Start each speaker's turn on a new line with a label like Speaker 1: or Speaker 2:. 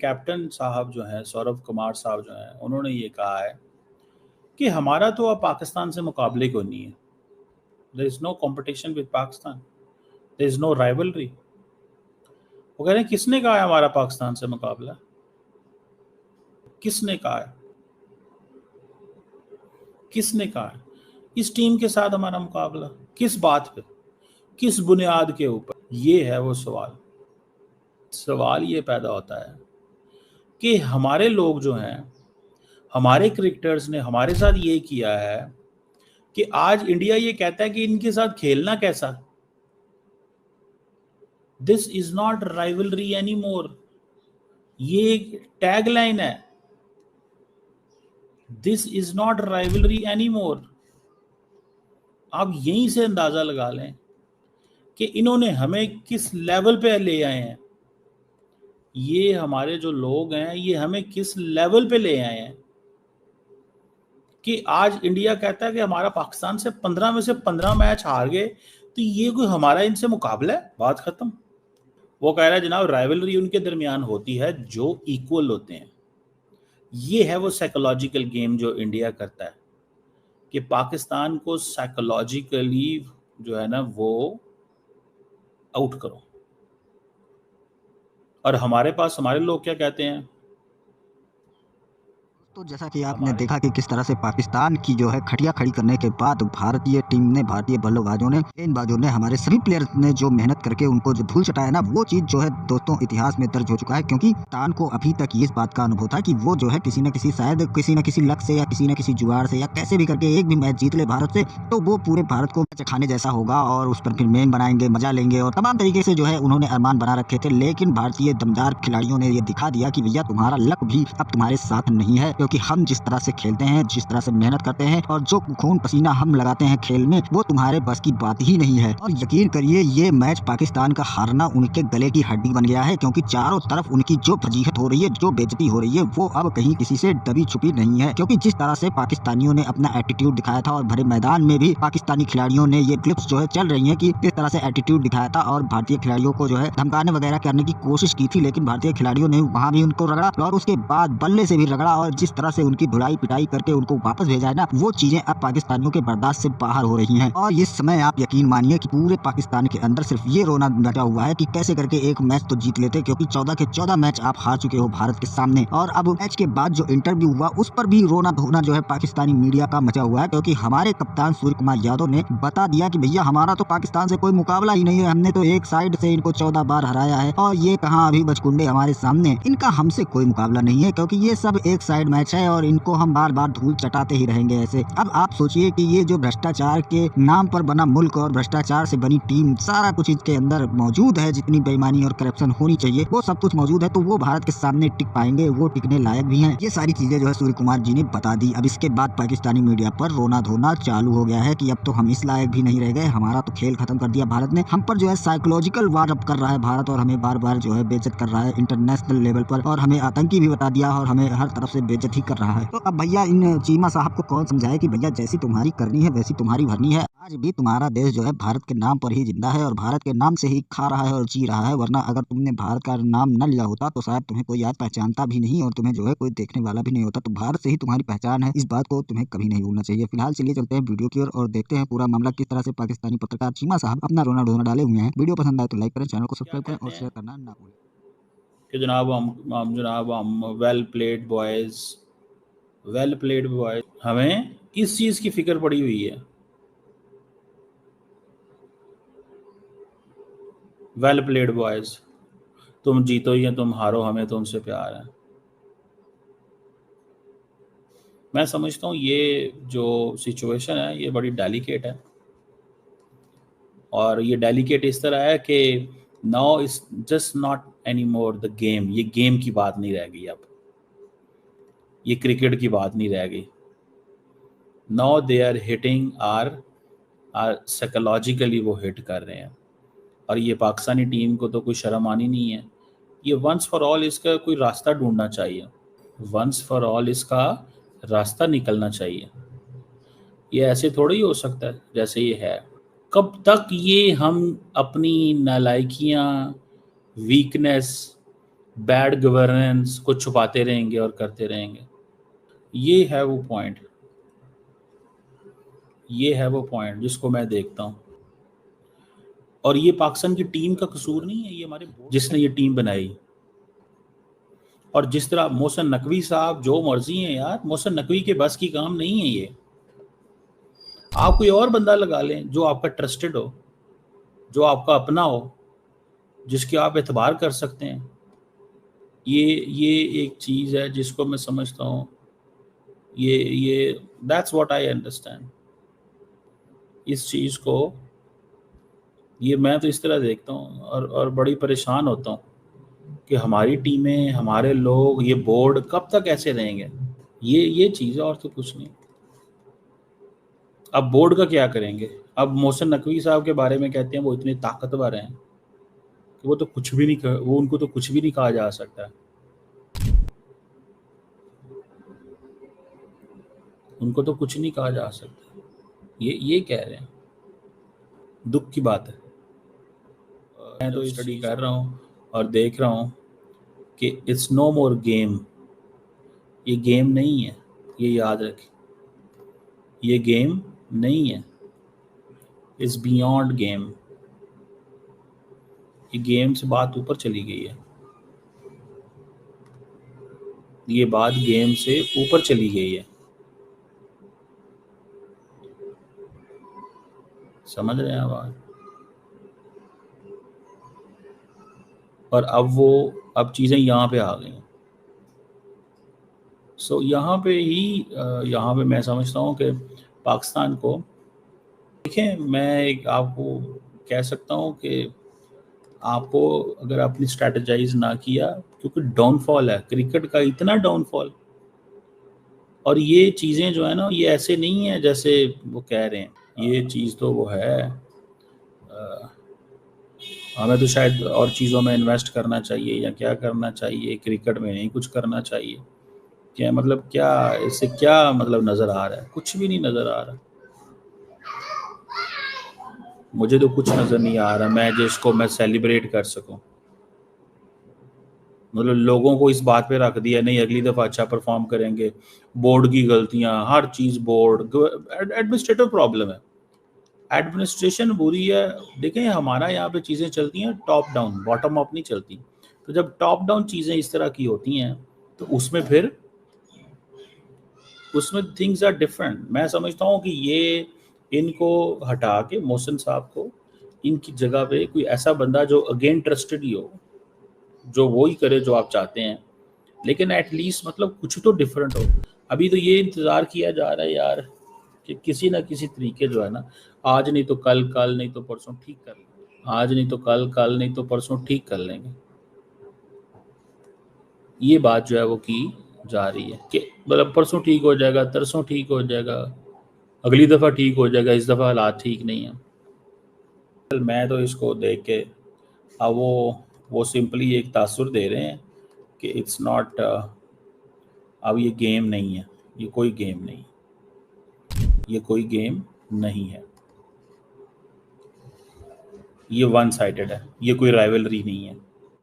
Speaker 1: Captain साहब जो हैं, सौरभ कुमार साहब जो हैं, उन्होंने ये कहा है कि हमारा तो अब पाकिस्तान से मुकाबले को नहीं है। There is no competition with Pakistan, there is no rivalry. वो कह रहे हैं किसने कहा है हमारा पाकिस्तान से मुकाबला? किसने कहा है? किसने कहा है इस टीम के साथ हमारा मुकाबला? किस बात पे, किस बुनियाद के ऊपर? ये है वो सवाल। सवाल ये पैदा होता है कि हमारे लोग जो हैं, हमारे क्रिकेटर्स ने हमारे साथ ये किया है कि आज इंडिया ये कहता है कि इनके साथ खेलना कैसा। This is not rivalry any more, ये एक टैग लाइन है। This is not rivalry any more. आप यहीं से अंदाजा लगा लें कि इन्होंने हमें किस लेवल पे ले आए हैं। ये हमारे जो लोग हैं, ये हमें किस लेवल पे ले आए हैं कि आज इंडिया कहता है कि हमारा पाकिस्तान से 15 में से 15 मैच हार गए, तो ये कोई हमारा इनसे मुकाबला है? बात खत्म। वो कह रहा है जनाब राइवलरी उनके दरमियान होती है जो इक्वल होते हैं। ये है वो साइकोलॉजिकल गेम जो इंडिया करता है कि पाकिस्तान को साइकोलॉजिकली जो है ना वो आउट करो। और हमारे पास हमारे लोग क्या कहते हैं?
Speaker 2: तो जैसा कि आपने देखा कि किस तरह से पाकिस्तान की जो है खटिया खड़ी करने के बाद भारतीय टीम ने, भारतीय बल्लेबाजों ने, गेंदबाजों ने, हमारे सभी प्लेयर्स ने जो मेहनत करके उनको जो धूल चटाया ना, वो चीज जो है दोस्तों इतिहास में दर्ज हो चुका है। क्योंकि पाकिस्तान को अभी तक इस बात का अनुभव था कि वो जो है किसी न किसी, शायद किसी न किसी लक से या किसी न किसी जुगाड़ से या कैसे भी करके एक भी मैच जीत ले भारत से, तो वो पूरे भारत को खाने जैसा होगा और उस पर फिर मेम बनाएंगे, मजा लेंगे और तमाम तरीके से जो है उन्होंने अरमान बना रखे थे। लेकिन भारतीय दमदार खिलाड़ियों ने ये दिखा दिया कि भैया तुम्हारा लक भी अब तुम्हारे साथ नहीं है, क्योंकि हम जिस तरह से खेलते हैं, जिस तरह से मेहनत करते हैं और जो खून पसीना हम लगाते हैं खेल में, वो तुम्हारे बस की बात ही नहीं है। और यकीन करिए ये मैच पाकिस्तान का हारना उनके गले की हड्डी बन गया है, क्योंकि चारों तरफ उनकी जो फजीहत हो रही है, जो बेइज्जती हो रही है, वो अब कहीं किसी से दबी छुपी नहीं है। क्योंकि जिस तरह से पाकिस्तानियों ने अपना एटीट्यूड दिखाया था और भरे मैदान में भी पाकिस्तानी खिलाड़ियों ने, ये क्लिप्स जो है चल रही है कि किस तरह से एटीट्यूड दिखाया था और भारतीय खिलाड़ियों को जो है धमकाने वगैरह करने की कोशिश की थी, लेकिन भारतीय खिलाड़ियों ने वहां भी उनको रगड़ा और उसके बाद बल्ले से भी रगड़ा और जिस तरह से उनकी धुलाई पिटाई करके उनको वापस भेजा है ना, वो चीजें अब पाकिस्तानियों के बर्दाश्त से बाहर हो रही हैं। और इस समय आप यकीन मानिए कि पूरे पाकिस्तान के अंदर सिर्फ ये रोना बचा हुआ है कि कैसे करके एक मैच तो जीत लेते, क्योंकि 14 के 14 मैच आप हार चुके हो भारत के सामने। और अब मैच के बाद जो इंटरव्यू हुआ उस पर भी रोना धोना जो है पाकिस्तानी मीडिया का मचा हुआ है, क्योंकि हमारे कप्तान सूर्य कुमार यादव ने बता दिया कि भैया हमारा तो पाकिस्तान से कोई मुकाबला ही नहीं है, हमने तो एक साइड से इनको 14 बार हराया है और ये कहाँ अभी बचकुंडे हमारे सामने, इनका हमसे कोई मुकाबला नहीं है, क्योंकि ये सब एक साइड मैच है और इनको हम बार बार धूल चटाते ही रहेंगे ऐसे। अब आप सोचिए कि ये जो भ्रष्टाचार के नाम पर बना मुल्क और भ्रष्टाचार से बनी टीम, सारा कुछ इसके अंदर मौजूद है, जितनी बेईमानी और करप्शन होनी चाहिए वो सब कुछ मौजूद है, तो वो भारत के सामने टिक पाएंगे, वो टिकने लायक भी हैं। ये सारी चीजें जो है सूर्य कुमार जी ने बता दी। अब इसके बाद पाकिस्तानी मीडिया पर रोना धोना चालू हो गया है कि अब तो हम इस लायक भी नहीं रह गए, हमारा तो खेल खत्म कर दिया भारत ने, हम पर जो है साइकोलॉजिकल वार अब कर रहा है भारत और हमें बार बार जो है बेइज्जत कर रहा है इंटरनेशनल लेवल पर, और हमें आतंकी भी बता दिया और हमें हर तरफ से बेइज्जत ही कर रहा है। तो अब भैया इन चीमा साहब को कौन समझाए कि भैया जैसी तुम्हारी करनी है वैसी तुम्हारी भरनी है। आज भी तुम्हारा देश जो है भारत के नाम पर ही जिंदा है और भारत के नाम से ही खा रहा है और जी रहा है, वरना अगर तुमने भारत का नाम न लिया होता तो शायद तुम्हें कोई याद पहचानता भी नहीं और तुम्हें जो है कोई देखने वाला भी नहीं होता। तो भारत से ही तुम्हारी पहचान है, इस बात को तुम्हें कभी नहीं भूलना चाहिए। फिलहाल चलिए चलते हैं वीडियो की ओर और देखते हैं पूरा मामला किस तरह से पाकिस्तानी पत्रकार चीमा साहब अपना रोना धोना डाले हुए हैं। वीडियो पसंद आए तो लाइक करें, चैनल को सब्सक्राइब करें और शेयर करना ना भूलें।
Speaker 1: कि जनाब हम well played boys, well played boys, हमें इस चीज की फिक्र पड़ी हुई है। वेल प्लेड बॉयज, तुम जीतो या तुम हारो, हमें तुमसे प्यार है। मैं समझता हूँ ये जो सिचुएशन है ये बड़ी डेलिकेट है और ये डेलिकेट इस तरह है कि now is just not any more the game. ये गेम की बात नहीं रह गई, अब ये क्रिकेट की बात नहीं रह गई। Now they are hitting are psychologically, वो हिट कर रहे हैं। और ये पाकिस्तानी टीम को तो कोई शर्म आनी नहीं है। ये वंस फॉर ऑल इसका कोई रास्ता ढूंढना चाहिए, वंस फॉर ऑल इसका रास्ता निकलना चाहिए। ये ऐसे थोड़ा ही हो सकता है जैसे ये है। कब तक ये हम अपनी नालायकियाँ, वीकनेस बैड गवर्नेंस को छुपाते रहेंगे और करते रहेंगे। ये है वो पॉइंट, ये है वो पॉइंट जिसको मैं देखता हूँ। और ये पाकिस्तान की टीम का कसूर नहीं है, ये हमारे जिसने ये टीम बनाई। और जिस तरह मोहसिन नकवी साहब जो मर्जी हैं यार, मोहसिन नकवी के बस की काम नहीं है ये। आप कोई और बंदा लगा लें जो आपका ट्रस्टेड हो, जो आपका अपना हो, जिसके आप एतबार कर सकते हैं। ये एक चीज़ है जिसको मैं समझता हूँ। ये दैट्स व्हाट आई अंडरस्टैंड। इस चीज़ को ये मैं तो इस तरह देखता हूँ और बड़ी परेशान होता हूँ कि हमारी टीमें, हमारे लोग, ये बोर्ड कब तक ऐसे रहेंगे। ये चीज़ है और तो कुछ नहीं। अब बोर्ड का क्या करेंगे? अब मोहसिन नकवी साहब के बारे में कहते हैं वो इतने ताकतवर हैं कि वो तो कुछ भी नहीं, वो उनको तो कुछ भी नहीं कहा जा सकता। उनको तो कुछ नहीं कहा जा सकता। ये कह रहे हैं, दुख की बात है। मैं तो स्टडी कर रहा हूँ और देख रहा हूँ कि इट्स नो मोर गेम। ये गेम नहीं है, ये याद रखें। ये गेम नहीं है, इट्स बियॉन्ड गेम। ये गेम से बात ऊपर चली गई है। ये बात गेम से ऊपर चली गई है। समझ रहे हैं बात? और अब चीज़ें यहाँ पे आ गई। सो यहाँ पे मैं समझता हूँ कि पाकिस्तान को देखें। मैं एक आपको कह सकता हूँ कि आपको अगर आपने स्ट्रैटेजाइज ना किया, क्योंकि डाउनफॉल है क्रिकेट का, इतना डाउनफॉल। और ये चीज़ें जो है ना, ये ऐसे नहीं है जैसे वो कह रहे हैं। ये चीज़ तो वो है, हमें तो शायद और चीज़ों में इन्वेस्ट करना चाहिए या क्या करना चाहिए, क्रिकेट में नहीं कुछ करना चाहिए। क्या मतलब, क्या इससे क्या मतलब नज़र आ रहा है? कुछ भी नहीं नज़र आ रहा। मुझे तो कुछ नज़र नहीं आ रहा मैं जिसको मैं सेलिब्रेट कर सकूं। मतलब लोगों को इस बात पे रख दिया, नहीं अगली दफ़ा अच्छा परफॉर्म करेंगे, बोर्ड की गलतियां, हर चीज़ बोर्ड, एडमिनिस्ट्रेटिव प्रॉब्लम है, एडमिनिस्ट्रेशन बुरी है। देखें हमारा यहाँ पे चीज़ें चलती हैं टॉप डाउन, बॉटम अप नहीं चलती। तो जब टॉप डाउन चीज़ें इस तरह की होती हैं तो उसमें थिंग्स आर डिफरेंट। मैं समझता हूँ कि ये इनको हटा के मोहसिन साहब को इनकी जगह पे कोई ऐसा बंदा जो अगेन ट्रस्टेड ही हो, जो वो ही करे जो आप चाहते हैं, लेकिन एटलीस्ट मतलब कुछ तो डिफरेंट हो। अभी तो ये इंतज़ार किया जा रहा है यार कि किसी ना किसी तरीके जो है ना, आज नहीं तो कल, कल नहीं तो परसों ठीक कर लेंगे, आज नहीं तो कल, कल नहीं तो परसों ठीक कर लेंगे। ये बात जो है वो की जा रही है कि मतलब परसों ठीक हो जाएगा, तरसों ठीक हो जाएगा, अगली दफ़ा ठीक हो जाएगा, इस दफ़ा हालात ठीक नहीं है। मैं तो इसको देख के अब वो सिंपली एक तासुर दे रहे हैं कि इट्स नॉट, अब ये गेम नहीं है, ये कोई गेम नहीं, ये कोई गेम नहीं है, ये वन साइडेड है, ये कोई राइवलरी नहीं है।